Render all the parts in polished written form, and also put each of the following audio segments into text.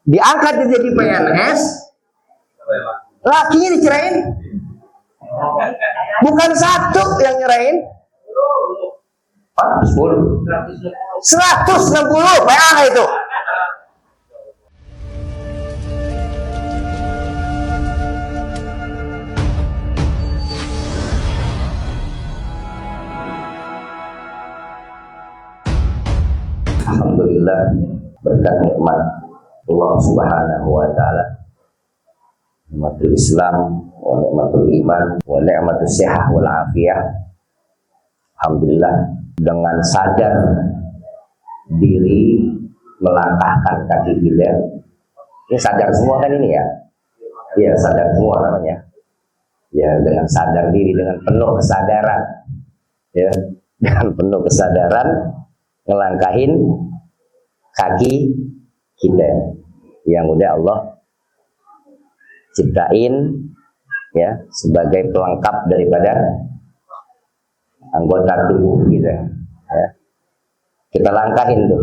diangkat jadi PNS, lakinya dicerain. Bukan satu yang nyerain, 10, 160 PA itu. Alhamdulillah, berkat nikmat Allah Subhanahu wa taala, nikmatul Islam wa nikmatul iman wa nikmatul sihah wal afiyah. Alhamdulillah, dengan sadar diri melangkahkan kaki kita. Ini sadar semua kan ini ya? Iya, sadar semua namanya. Ya, dengan sadar diri, dengan penuh kesadaran. Ya, dengan penuh kesadaran ngelangkahin kaki kita yang udah Allah ciptain ya sebagai pelengkap daripada anggota tubuh kita ya. Kita langkahin tuh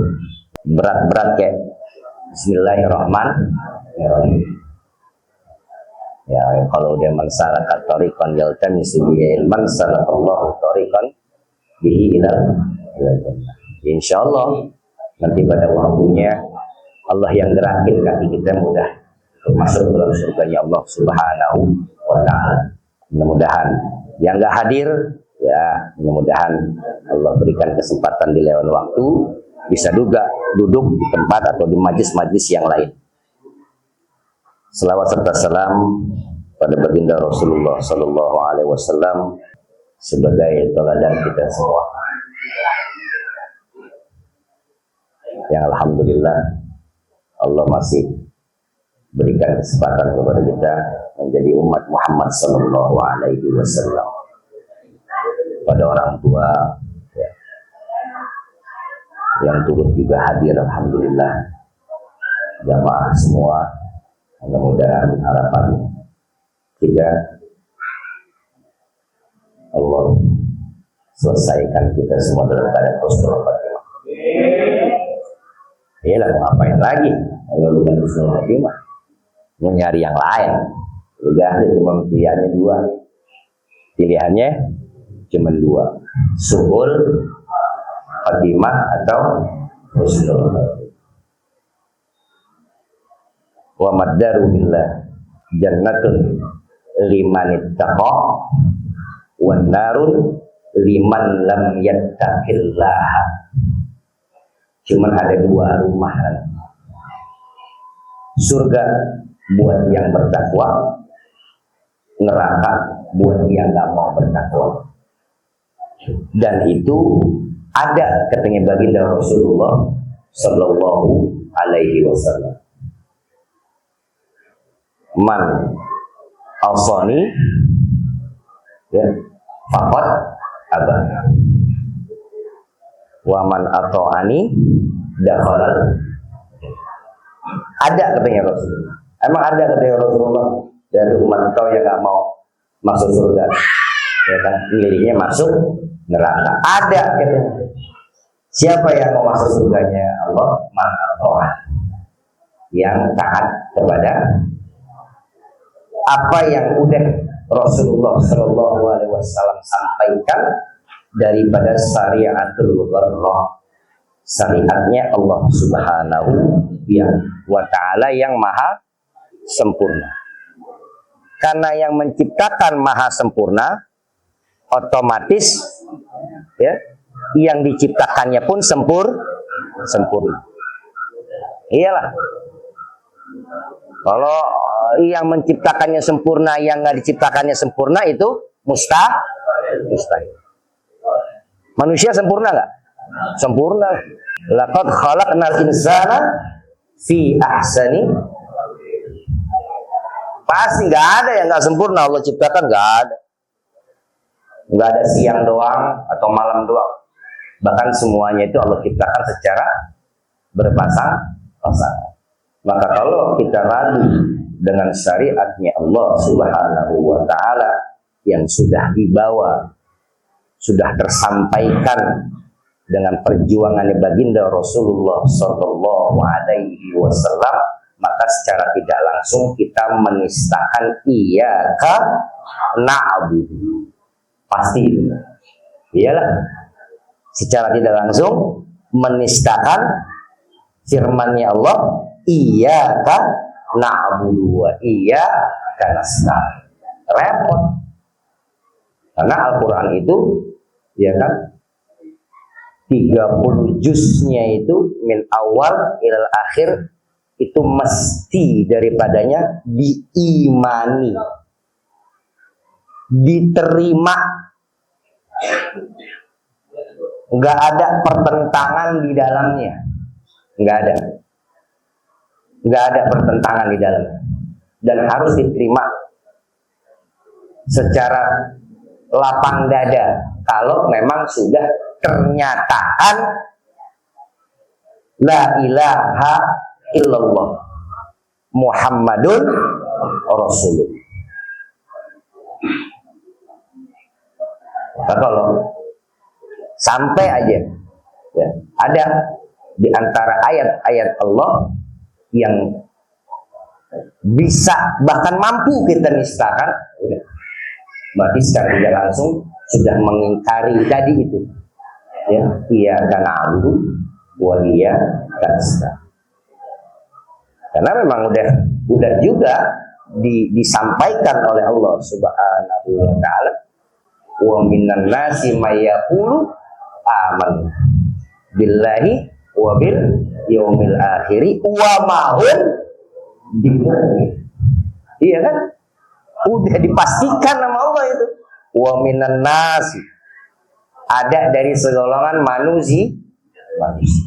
berat-berat kayak Bismillahirrahmanirrahim ya. Kalau dia mansalakat tariqan yaltamisu bihi ilman salakallahu tariqan bihi ila jannah. Insyaallah nanti pada waktunya Allah yang gerakin kaki kita mudah masuk dalam surganya Allah Subhanahu wa taala. Mudah-mudahan yang enggak hadir ya, mudah-mudahan Allah berikan kesempatan di lain waktu bisa juga duduk di tempat atau di majlis-majlis yang lain. Selawat serta salam pada baginda Rasulullah sallallahu alaihi wasallam sebagai teladan kita semua. Yang alhamdulillah Allah masih berikan kesempatan kepada kita menjadi umat Muhammad sallallahu alaihi wasallam. Pada orang tua ya, yang turut juga hadir alhamdulillah, jamaah semua, mudah-mudahan harapan kita Allah selesaikan kita semua dalam keadaan husnul khatimah. Iyalah, mau ngapain lagi kalau bukan husnul khatimah? Mau nyari yang lain? Udah ada cuma pilihannya cuma dua, suhul khatimah atau husnul khatimah. Wa maddaru billah jannatun liman ittaqa wan narun liman lam yattaqillah. Cuman ada dua rumah, surga buat yang bertakwa, neraka buat yang nggak mau bertakwa. Dan itu ada katanya baginda Rasulullah sallallahu alaihi wasallam. Man awsani ya faqad abana wa man ata'ani dakhalal. Ada katanya Rasulullah. Emang ada katanya Rasulullah dari umat kau yang nggak mau masuk surga, ya kan? Milihnya masuk neraka. Ada katanya. Siapa yang mau masuk surganya Allah? Man ata'ani, yang taat kepada apa yang udah Rasulullah Shallallahu Alaihi Wasallam sampaikan daripada syariatul gharrah, syariatnya Allah Subhanahu wa taala yang maha sempurna. Karena yang menciptakan maha sempurna, otomatis ya yang diciptakannya pun sempurna. Iyalah. Kalau yang menciptakannya sempurna, yang nggak diciptakannya sempurna itu mustahil. Manusia sempurna nggak? Sempurna. Laqad khalaqnal insana fi ahsani. Pasti nggak ada yang nggak sempurna Allah ciptakan, nggak ada. Nggak ada siang doang atau malam doang. Bahkan semuanya itu Allah ciptakan secara berpasang-pasang. Maka kalau kita ragu dengan syariatnya Allah Subhanahu wa taala yang sudah dibawa, sudah tersampaikan dengan perjuangannya baginda Rasulullah sallallahu alaihi wasallam, maka secara tidak langsung kita menistakan iyyaka na'budu. Pasti itu. Iyalah. Secara tidak langsung menistakan firman-Nya Allah, iyyaka na'budu wa iyyaka nasta'in. Repot. Karena Al-Quran itu, ya kan, 30 juznya itu min awal ilal akhir itu mesti daripadanya diimani, diterima, nggak ada pertentangan di dalamnya, nggak ada pertentangan di dalamnya, dan harus diterima secara lapang dada kalau memang sudah ternyatakan la ilaha illallah Muhammadun Rasulullah. Maka kalau sampai aja ya, ada di antara ayat-ayat Allah yang bisa bahkan mampu kita nistakan, berarti secara tidak langsung sudah mengingkari tadi itu. Ya, iyyaka na'budu wa iyyaka nasta'in. Karena memang udah juga disampaikan oleh Allah Subhanahu wa taala, wa minan nasi may yaqulu amanna billahi wa bil yaumil akhir wa ma hum bimumin. Iya kan? Udah dipastikan sama Allah itu. Wa minan nasi, ada dari segolongan manusia.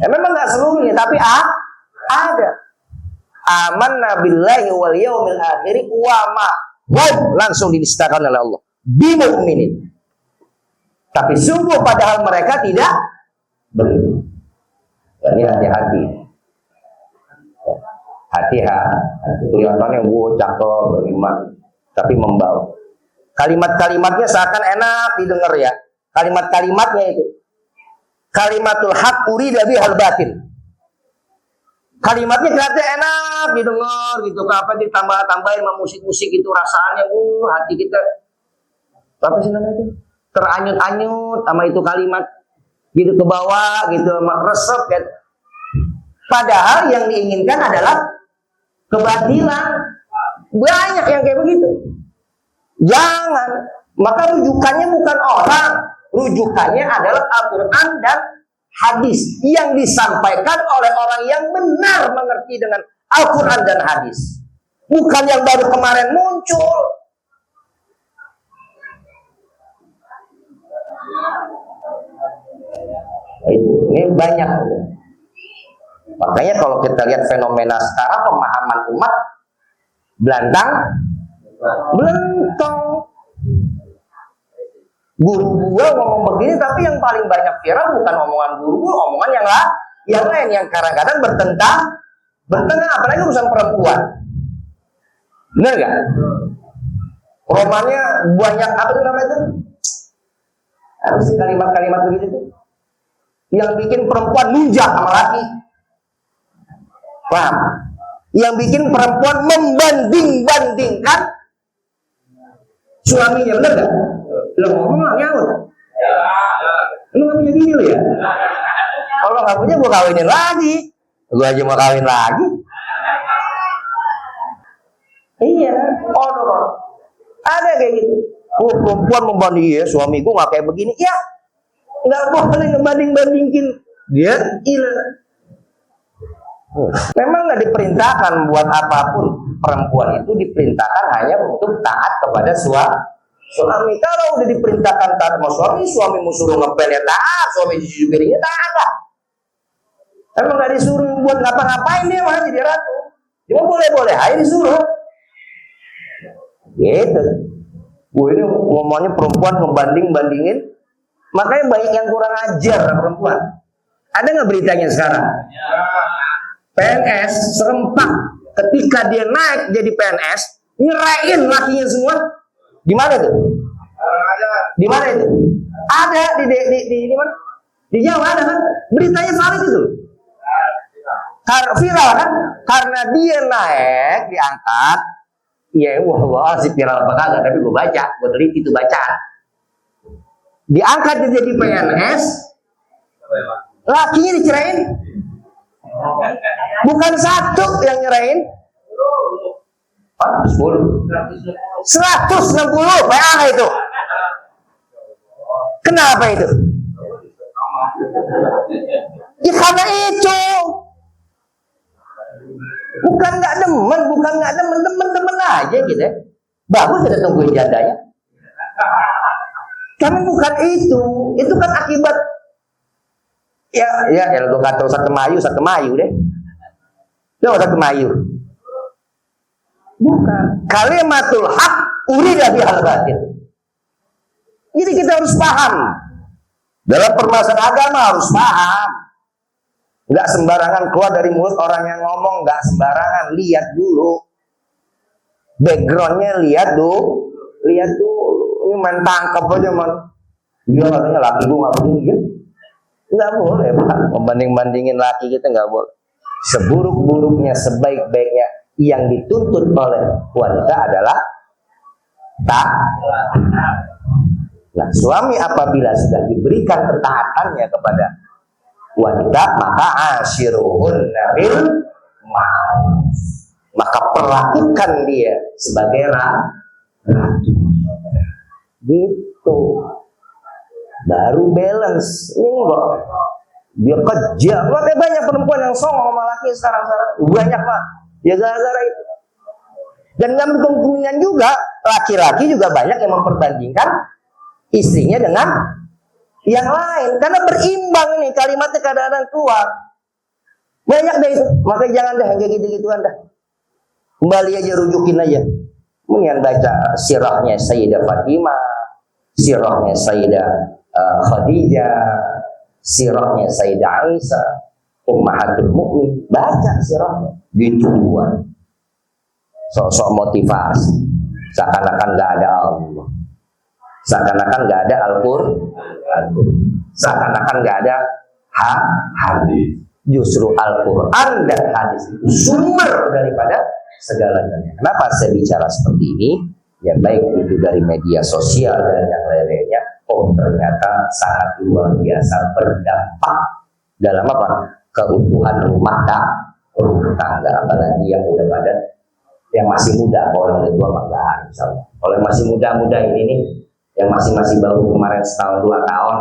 Memang nggak seluruhnya, tapi ada. Amanna billahi wal yaumil akhir wa ma hum, langsung dinistakan oleh Allah, bimumin. Tapi sungguh padahal mereka tidak beriman. Ini hati-hati. Hati-hati. Kelihatannya cakep beriman, tapi membawa. Kalimat-kalimatnya seakan enak didengar ya. Kalimat-kalimatnya itu. Kalimatul haq urida bihal batil. Kalimatnya kelihatan enak didengar gitu. Apa ditambah-tambahin sama musik-musik itu rasanya hati kita apa sih namanya itu? Teranyut-anyut sama itu kalimat gitu ke bawah gitu, resep kan. Padahal yang diinginkan adalah kebatilan. Banyak yang kayak begitu. Jangan. Maka rujukannya bukan orang, rujukannya adalah Al-Quran dan hadis yang disampaikan oleh orang yang benar mengerti dengan Al-Quran dan hadis, bukan yang baru kemarin muncul. Ini banyak. Makanya kalau kita lihat fenomena sekarang, pemahaman umat belentong. Guru gua ngomong begini, tapi yang paling banyak viral bukan omongan guru gua, omongan yang lain yang kadang-kadang bertentang, apalagi urusan perempuan. Benar nggak? Romannya banyak apa itu namanya itu? Apa sih kalimat-kalimat begitu tuh? Yang bikin perempuan nunjak sama laki. Paham? Yang bikin perempuan membanding-bandingkan suaminya, benar nggak? Lo ngomong lah nyaut. Lo nggak punya bini lo ya? Kalau nggak punya gue kawinin lagi. Gue aja mau kawin lagi. Iya, ada kayak gitu. Perempuan membanding, ya suami gue nggak kayak begini. Ya, nggak boleh ngebanding-bandingin. Dia gila. Memang nggak diperintahkan buat apapun. Perempuan itu diperintahkan hanya untuk taat kepada suami. Kalau udah diperintahkan taat sama suami mau suruh ngepel ya taat, suami cuci piringnya taat lah. Emang nggak disuruh buat ngapa-ngapain dia mah jadi ratu. Cuma boleh-boleh aja disuruh. Gitu. Ini ngomongnya perempuan ngebanding-bandingin, makanya banyak yang kurang ajar perempuan. Ada nggak beritanya sekarang? PNS serempak ketika dia naik jadi PNS, nyerain lakinya semua. Di mana tuh? Di mana itu? Ada di mana? Di Jawa ada kan? Beritanya valid itu. Viral kan? Karena dia naik, diangkat. Ya, wah, si viral apa kagak, tapi gue baca, gue teliti itu bacaan. Diangkat dia jadi PNS, lakinya dicerain. Bukan satu yang nyerain. 160 PA itu. Kenapa itu? Ya karena itu. Bukan nggak demen, demen aja gitu ya. Bagus kita tungguin jadanya. Tapi bukan itu kan akibat ya lu kata satu mayu deh. Lu satu mayu. Bukan. Kalimatul haq urida bihal batil. Jadi kita harus paham. Dalam permasalahan agama harus paham. Nggak sembarangan keluar dari mulut orang yang ngomong, nggak sembarangan, lihat dulu backgroundnya, lihat dulu ini main tangkap aja man, dia katanya laki gue nggak begini ya, nggak boleh Pak, membanding-bandingin laki kita nggak boleh. Seburuk-buruknya, sebaik-baiknya yang dituntut oleh wanita adalah tak. Nah, suami apabila sudah diberikan ketaatannya kepada wanita, maka asyiruhunna bil ma'ruf, maka perlakukan dia sebagai ratu. Gitu. Baru balance. Ini enggak. Dia kejam. Makanya banyak perempuan yang songong sama laki sekarang. Banyak Pak. Ya gara-gara itu. Dan nggak kemungkinan juga laki-laki juga banyak yang memperbandingkan istrinya dengan yang lain, karena berimbang ini kalimatnya kadang-kadang keluar banyak deh itu. Makanya jangan deh kayak gitu-gituan dah, kembali aja, rujukin aja. Kemudian baca sirahnya Sayyidah Fatimah, sirahnya Sayyidah Khadijah, sirahnya Sayyidah Aisyah, Ummahatul Mukmin, baca sirahnya gituan. Sosok motivasi, seakan-akan nggak ada Allah, seakan-akan nggak ada Al-Qur'an, seakan-akan nggak ada hadis. Justru Al-Qur'an dan hadis itu sumber daripada segalanya. Kenapa saya bicara seperti ini? Ya baik itu dari media sosial dan yang lain-lainnya. Oh ternyata sangat luar biasa berdampak dalam apa? Keutuhan rumah tangga, apalagi yang udah pada, yang masih muda. Kalau orang tua mah misalnya. Kalau yang masih muda-muda ini nih, yang masih baru kemarin setahun 2 tahun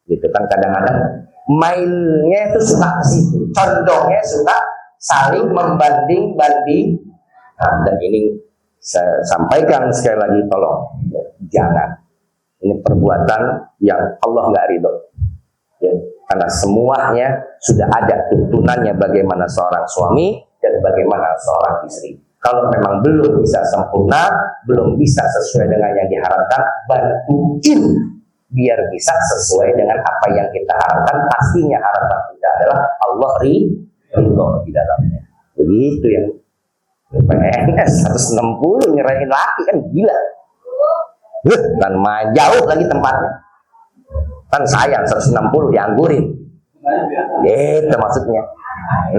gitu kan, kadang-kadang mainnya itu suka ke situ, condongnya suka saling membanding-banding. Nah, dan ini saya sampaikan sekali lagi, tolong jangan, ini perbuatan yang Allah nggak ridho ya, karena semuanya sudah ada tuntunannya bagaimana seorang suami dan bagaimana seorang istri. Kalau memang belum bisa sempurna, belum bisa sesuai dengan yang diharapkan, bantuin biar bisa sesuai dengan apa yang kita harapkan. Pastinya harapan kita adalah Allah ridho di dalamnya. Begitu yang PNS 160 nyerahin laki, kan gila. Kan jauh lagi tempatnya. Kan sayang 160 dianggurin. Itu maksudnya. 6.